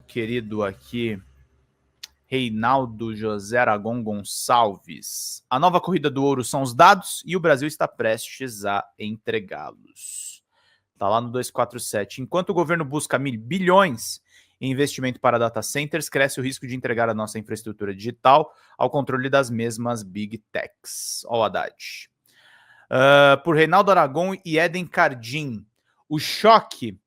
querido aqui, Reinaldo José Aragon Gonçalves. A nova corrida do ouro são os dados e o Brasil está prestes a entregá-los. Está lá no 247. Enquanto o governo busca bilhões em investimento para data centers, cresce o risco de entregar a nossa infraestrutura digital ao controle das mesmas big techs. Ó o Haddad. Por Reinaldo Aragon e Eden Cardim. O choque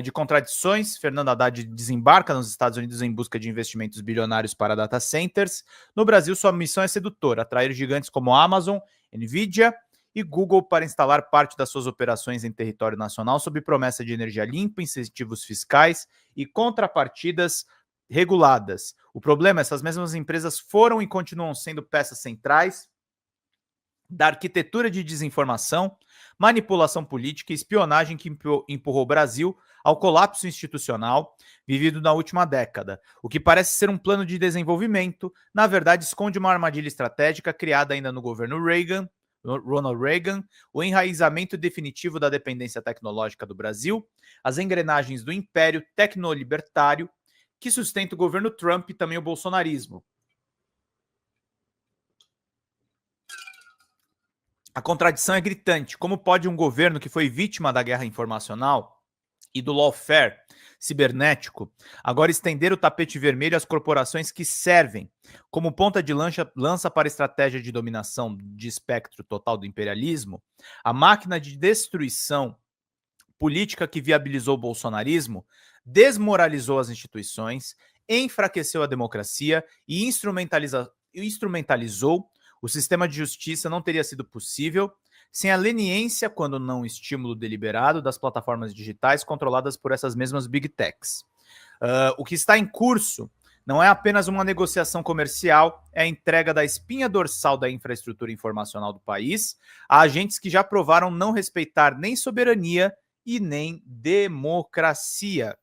de contradições, Fernando Haddad desembarca nos Estados Unidos em busca de investimentos bilionários para data centers. No Brasil, sua missão é sedutora, atrair gigantes como Amazon, Nvidia e Google para instalar parte das suas operações em território nacional sob promessa de energia limpa, incentivos fiscais e contrapartidas reguladas. O problema é que essas mesmas empresas foram e continuam sendo peças centrais da arquitetura de desinformação, manipulação política e espionagem que empurrou o Brasil ao colapso institucional vivido na última década. O que parece ser um plano de desenvolvimento, na verdade, esconde uma armadilha estratégica criada ainda no governo Ronald Reagan, o enraizamento definitivo da dependência tecnológica do Brasil, as engrenagens do império tecnolibertário que sustenta o governo Trump e também o bolsonarismo. A contradição é gritante. Como pode um governo que foi vítima da guerra informacional e do lawfare cibernético agora estender o tapete vermelho às corporações que servem como ponta de lança para a estratégia de dominação de espectro total do imperialismo? A máquina de destruição política que viabilizou o bolsonarismo desmoralizou as instituições, enfraqueceu a democracia e instrumentalizou o sistema de justiça. Não teria sido possível sem a leniência, quando não estímulo deliberado, das plataformas digitais controladas por essas mesmas big techs. O que está em curso não é apenas uma negociação comercial, é a entrega da espinha dorsal da infraestrutura informacional do país a agentes que já provaram não respeitar nem soberania e nem democracia.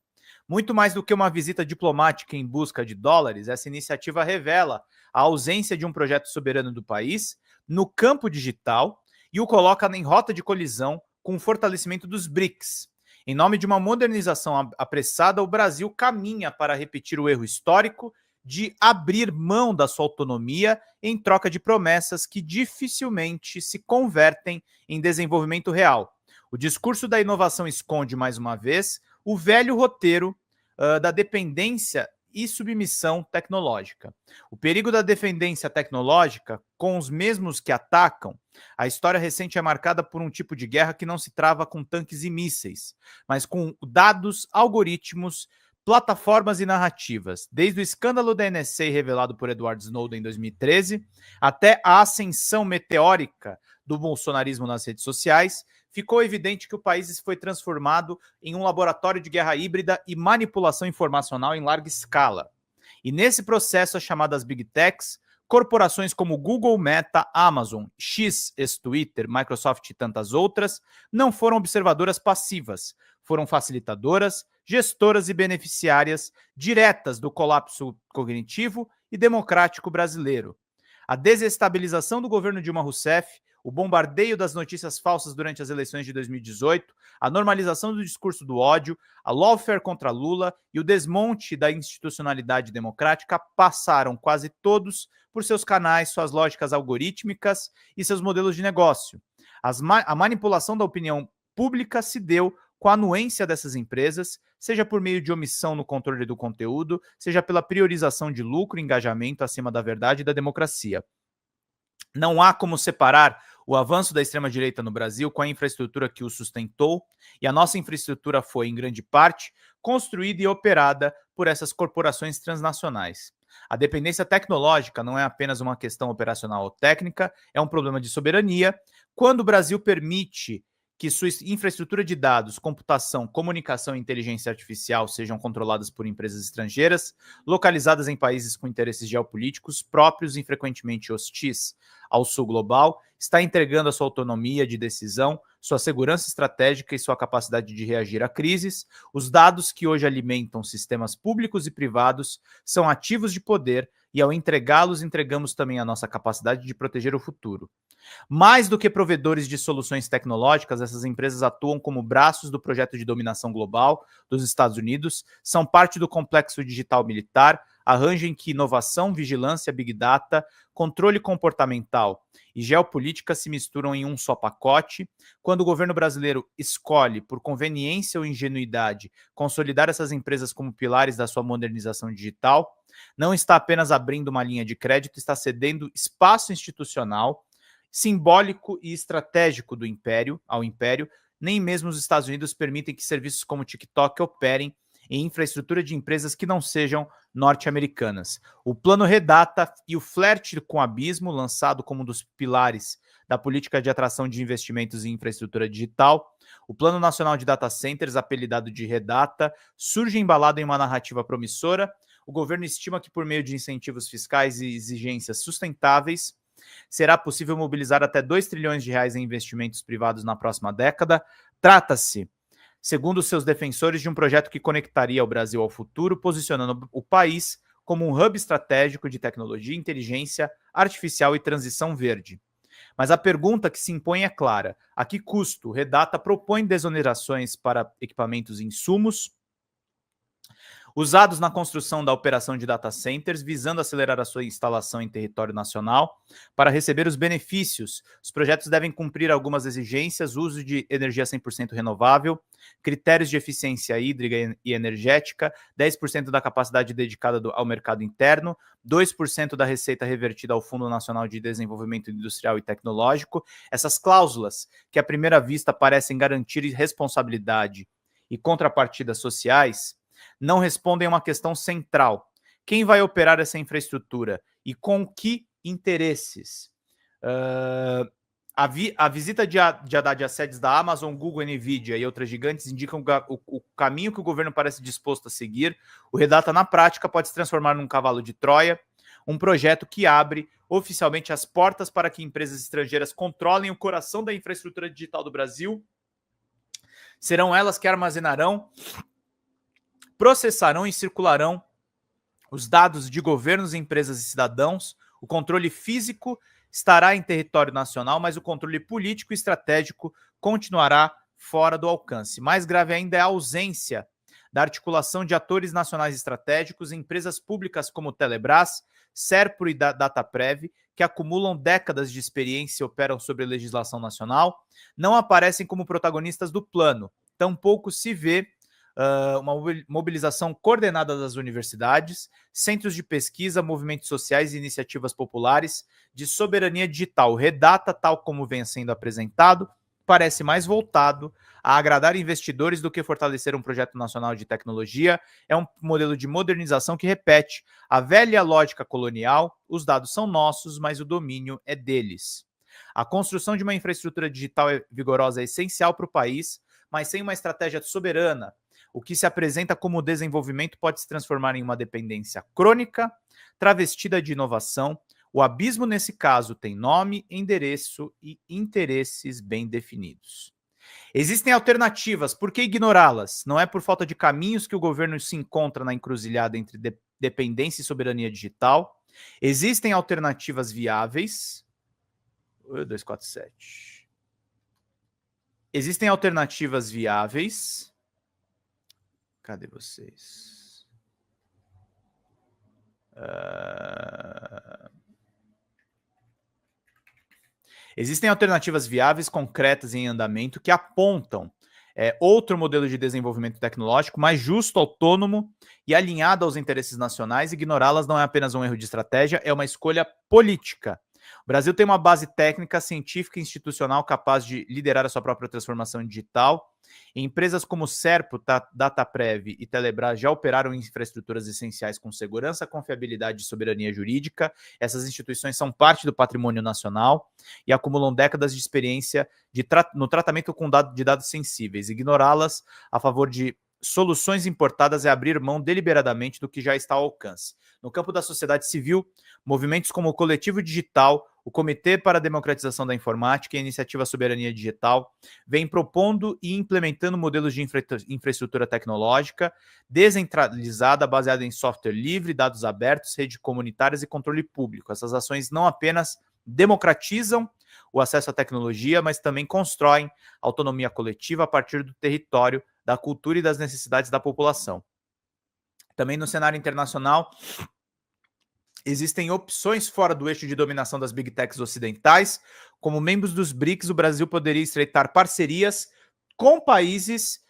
Muito mais do que uma visita diplomática em busca de dólares, essa iniciativa revela a ausência de um projeto soberano do país no campo digital e o coloca em rota de colisão com o fortalecimento dos BRICS. Em nome de uma modernização apressada, o Brasil caminha para repetir o erro histórico de abrir mão da sua autonomia em troca de promessas que dificilmente se convertem em desenvolvimento real. O discurso da inovação esconde, mais uma vez, o velho roteiro da dependência e submissão tecnológica. O perigo da dependência tecnológica com os mesmos que atacam. A história recente é marcada por um tipo de guerra que não se trava com tanques e mísseis, mas com dados, algoritmos, plataformas e narrativas. Desde o escândalo da NSA revelado por Edward Snowden em 2013, até a ascensão meteórica do bolsonarismo nas redes sociais, ficou evidente que o país foi transformado em um laboratório de guerra híbrida e manipulação informacional em larga escala. E nesse processo, as chamadas Big Techs, corporações como Google, Meta, Amazon, X, ex-Twitter, Microsoft e tantas outras, não foram observadoras passivas, foram facilitadoras, gestoras e beneficiárias diretas do colapso cognitivo e democrático brasileiro. A desestabilização do governo Dilma Rousseff, o bombardeio das notícias falsas durante as eleições de 2018, a normalização do discurso do ódio, a lawfare contra Lula e o desmonte da institucionalidade democrática passaram quase todos por seus canais, suas lógicas algorítmicas e seus modelos de negócio. A manipulação da opinião pública se deu com a anuência dessas empresas, seja por meio de omissão no controle do conteúdo, seja pela priorização de lucro e engajamento acima da verdade e da democracia. Não há como separar o avanço da extrema-direita no Brasil com a infraestrutura que o sustentou, e a nossa infraestrutura foi, em grande parte, construída e operada por essas corporações transnacionais. A dependência tecnológica não é apenas uma questão operacional ou técnica, é um problema de soberania. Quando o Brasil permite que sua infraestrutura de dados, computação, comunicação e inteligência artificial sejam controladas por empresas estrangeiras, localizadas em países com interesses geopolíticos próprios e frequentemente hostis ao sul global, está entregando a sua autonomia de decisão sua segurança estratégica e sua capacidade de reagir a crises. Os dados que hoje alimentam sistemas públicos e privados são ativos de poder e, ao entregá-los, entregamos também a nossa capacidade de proteger o futuro. Mais do que provedores de soluções tecnológicas, essas empresas atuam como braços do projeto de dominação global dos Estados Unidos, são parte do complexo digital militar, arranjo em que inovação, vigilância, big data, controle comportamental e geopolítica se misturam em um só pacote. Quando o governo brasileiro escolhe, por conveniência ou ingenuidade, consolidar essas empresas como pilares da sua modernização digital, não está apenas abrindo uma linha de crédito, está cedendo espaço institucional, simbólico e estratégico do império ao império. Nem mesmo os Estados Unidos permitem que serviços como o TikTok operem em infraestrutura de empresas que não sejam norte-americanas. O Plano Redata e o flerte com o abismo, lançado como um dos pilares da política de atração de investimentos em infraestrutura digital, o Plano Nacional de Data Centers, apelidado de Redata, surge embalado em uma narrativa promissora. O governo estima que, por meio de incentivos fiscais e exigências sustentáveis, será possível mobilizar até 2 trilhões de reais em investimentos privados na próxima década. Trata-se, segundo seus defensores, de um projeto que conectaria o Brasil ao futuro, posicionando o país como um hub estratégico de tecnologia, inteligência artificial e transição verde. Mas a pergunta que se impõe é clara: a que custo? O Redata propõe desonerações para equipamentos e insumos usados na construção da operação de data centers, visando acelerar a sua instalação em território nacional. Para receber os benefícios, os projetos devem cumprir algumas exigências: uso de energia 100% renovável, critérios de eficiência hídrica e energética, 10% da capacidade dedicada ao mercado interno, 2% da receita revertida ao Fundo Nacional de Desenvolvimento Industrial e Tecnológico. Essas cláusulas, que à primeira vista parecem garantir responsabilidade e contrapartidas sociais, não respondem a uma questão central: quem vai operar essa infraestrutura e com que interesses? A visita de Haddad às sedes da Amazon, Google, Nvidia e outras gigantes indicam o caminho que o governo parece disposto a seguir. O Redata, na prática, pode se transformar num cavalo de Troia, um projeto que abre oficialmente as portas para que empresas estrangeiras controlem o coração da infraestrutura digital do Brasil. Serão elas que armazenarão, processarão e circularão os dados de governos, empresas e cidadãos. O controle físico estará em território nacional, mas o controle político e estratégico continuará fora do alcance. Mais grave ainda é a ausência da articulação de atores nacionais estratégicos, empresas públicas como Telebrás, Serpro e Dataprev, que acumulam décadas de experiência e operam sobre a legislação nacional, não aparecem como protagonistas do plano. Tampouco se vê uma mobilização coordenada das universidades, centros de pesquisa, movimentos sociais e iniciativas populares de soberania digital. O Redata, tal como vem sendo apresentado, parece mais voltado a agradar investidores do que fortalecer um projeto nacional de tecnologia. É um modelo de modernização que repete a velha lógica colonial: os dados são nossos, mas o domínio é deles. A construção de uma infraestrutura digital vigorosa é essencial para o país, mas sem uma estratégia soberana, o que se apresenta como desenvolvimento pode se transformar em uma dependência crônica, travestida de inovação. O abismo, nesse caso, tem nome, endereço e interesses bem definidos. Existem alternativas, por que ignorá-las? Não é por falta de caminhos que o governo se encontra na encruzilhada entre dependência e soberania digital. Existem alternativas viáveis. 247. Existem alternativas viáveis. Cadê vocês? Existem alternativas viáveis, concretas e em andamento que apontam outro modelo de desenvolvimento tecnológico mais justo, autônomo e alinhado aos interesses nacionais. Ignorá-las não é apenas um erro de estratégia, é uma escolha política. O Brasil tem uma base técnica, científica e institucional capaz de liderar a sua própria transformação digital. Empresas como Serpro, Dataprev e Telebrás já operaram em infraestruturas essenciais com segurança, confiabilidade e soberania jurídica. Essas instituições são parte do patrimônio nacional e acumulam décadas de experiência no tratamento de dados sensíveis. Ignorá-las a favor de soluções importadas é abrir mão deliberadamente do que já está ao alcance. No campo da sociedade civil, movimentos como o Coletivo Digital o Comitê para a Democratização da Informática e a Iniciativa Soberania Digital vem propondo e implementando modelos de infraestrutura tecnológica descentralizada, baseada em software livre, dados abertos, redes comunitárias e controle público. Essas ações não apenas democratizam o acesso à tecnologia, mas também constroem autonomia coletiva a partir do território, da cultura e das necessidades da população. Também no cenário internacional, existem opções fora do eixo de dominação das Big Techs ocidentais. Como membros dos BRICS, o Brasil poderia estreitar parcerias com países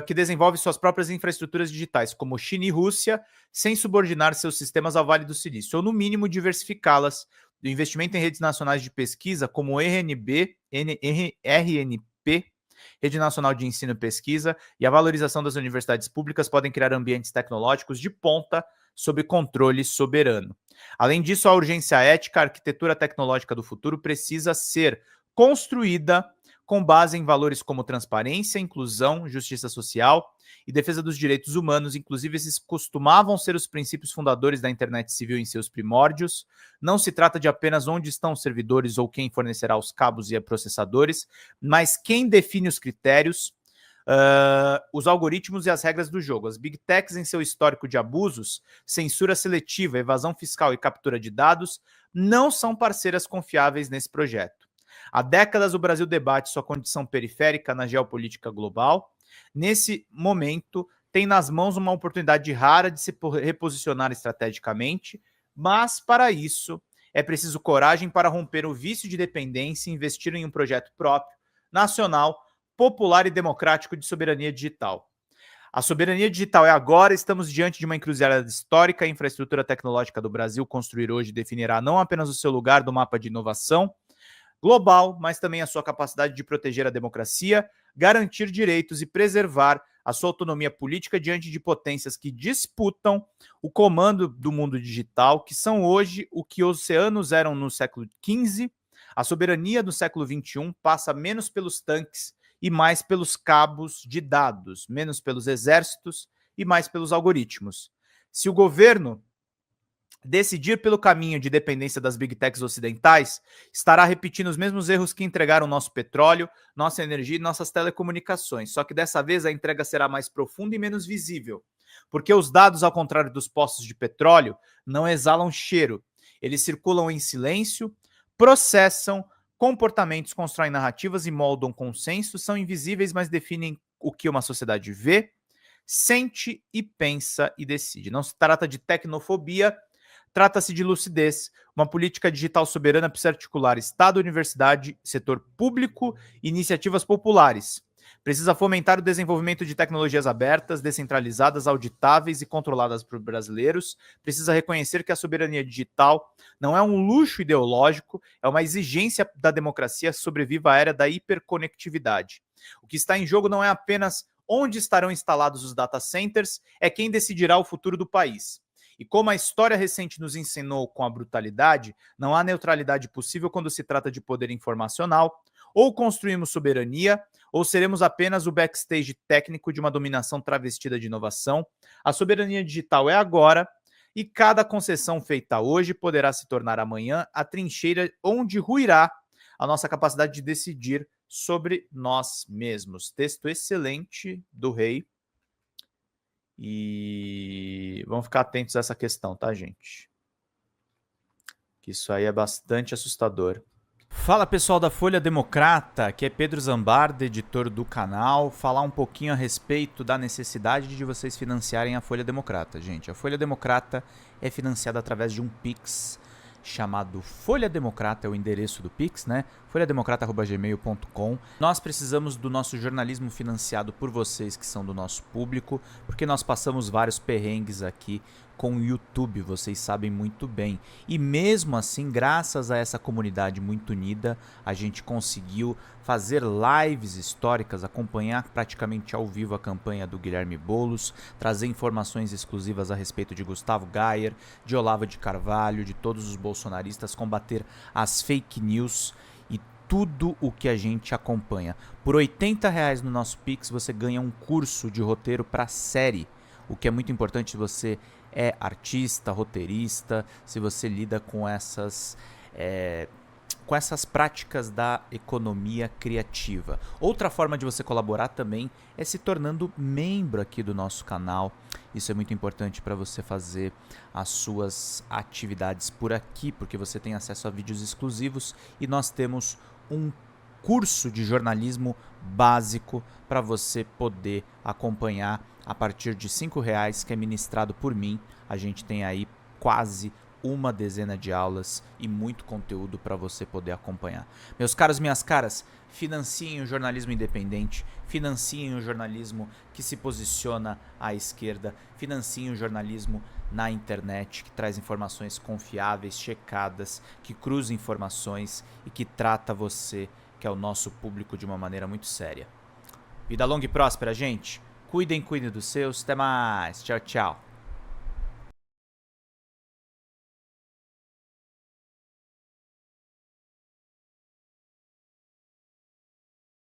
que desenvolvem suas próprias infraestruturas digitais, como China e Rússia, sem subordinar seus sistemas ao Vale do Silício, ou no mínimo diversificá-las. Do investimento em redes nacionais de pesquisa, como RNP, Rede Nacional de Ensino e Pesquisa, e a valorização das universidades públicas podem criar ambientes tecnológicos de ponta sob controle soberano. Além disso, a urgência ética, a arquitetura tecnológica do futuro precisa ser construída com base em valores como transparência, inclusão, justiça social e defesa dos direitos humanos. Inclusive, esses costumavam ser os princípios fundadores da internet civil em seus primórdios. Não se trata de apenas onde estão os servidores ou quem fornecerá os cabos e processadores, mas quem define os critérios, os algoritmos e as regras do jogo. As Big Techs, em seu histórico de abusos, censura seletiva, evasão fiscal e captura de dados, não são parceiras confiáveis nesse projeto. Há décadas o Brasil debate sua condição periférica na geopolítica global. Nesse momento, tem nas mãos uma oportunidade rara de se reposicionar estrategicamente, mas para isso é preciso coragem para romper o vício de dependência e investir em um projeto próprio, nacional, popular e democrático de soberania digital. A soberania digital é agora, estamos diante de uma encruzilhada histórica. A infraestrutura tecnológica do Brasil construir hoje definirá não apenas o seu lugar do mapa de inovação global, mas também a sua capacidade de proteger a democracia, garantir direitos e preservar a sua autonomia política diante de potências que disputam o comando do mundo digital, que são hoje o que os oceanos eram no século XV. A soberania do século XXI passa menos pelos tanques e mais pelos cabos de dados, menos pelos exércitos e mais pelos algoritmos. Se o governo decidir pelo caminho de dependência das Big Techs ocidentais, estará repetindo os mesmos erros que entregaram nosso petróleo, nossa energia e nossas telecomunicações. Só que dessa vez a entrega será mais profunda e menos visível, porque os dados, ao contrário dos poços de petróleo, não exalam cheiro. Eles circulam em silêncio, processam comportamentos, constroem narrativas e moldam consensos, são invisíveis, mas definem o que uma sociedade vê, sente e pensa e decide. Não se trata de tecnofobia, trata-se de lucidez. Uma política digital soberana precisa articular Estado, universidade, setor público e iniciativas populares. Precisa fomentar o desenvolvimento de tecnologias abertas, descentralizadas, auditáveis e controladas por brasileiros. Precisa reconhecer que a soberania digital não é um luxo ideológico, é uma exigência da democracia que sobreviva à era da hiperconectividade. O que está em jogo não é apenas onde estarão instalados os data centers, é quem decidirá o futuro do país. E como a história recente nos ensinou com a brutalidade, não há neutralidade possível quando se trata de poder informacional. Ou construímos soberania, ou seremos apenas o backstage técnico de uma dominação travestida de inovação. A soberania digital é agora, e cada concessão feita hoje poderá se tornar amanhã a trincheira onde ruirá a nossa capacidade de decidir sobre nós mesmos. Texto excelente do Rei. E vamos ficar atentos a essa questão, tá, gente? Que isso aí é bastante assustador. Fala, pessoal da Folha Democrata, aqui é Pedro Zambarda, editor do canal. Falar um pouquinho a respeito da necessidade de vocês financiarem a Folha Democrata. Gente, a Folha Democrata é financiada através de um Pix chamado Folha Democrata, é o endereço do Pix, né? folhademocrata@gmail.com. Nós precisamos do nosso jornalismo financiado por vocês que são do nosso público, porque nós passamos vários perrengues aqui com o YouTube, vocês sabem muito bem. E mesmo assim, graças a essa comunidade muito unida, a gente conseguiu fazer lives históricas, acompanhar praticamente ao vivo a campanha do Guilherme Boulos, trazer informações exclusivas a respeito de Gustavo Gayer, de Olavo de Carvalho, de todos os bolsonaristas, combater as fake news e tudo o que a gente acompanha. Por R$80 no nosso Pix você ganha um curso de roteiro para série, o que é muito importante se você é artista, roteirista, se você lida com essas com essas práticas da economia criativa. Outra forma de você colaborar também é se tornando membro aqui do nosso canal. Isso é muito importante para você fazer as suas atividades por aqui, porque você tem acesso a vídeos exclusivos e nós temos um curso de jornalismo básico para você poder acompanhar a partir de R$5, que é ministrado por mim. A gente tem aí quase uma dezena de aulas e muito conteúdo para você poder acompanhar. Meus caros, minhas caras, financiem o jornalismo independente, financiem o jornalismo que se posiciona à esquerda, financiem o jornalismo na internet, que traz informações confiáveis, checadas, que cruza informações e que trata você, que é o nosso público, de uma maneira muito séria. Vida longa e próspera, gente. Cuidem dos seus. Até mais. Tchau, tchau.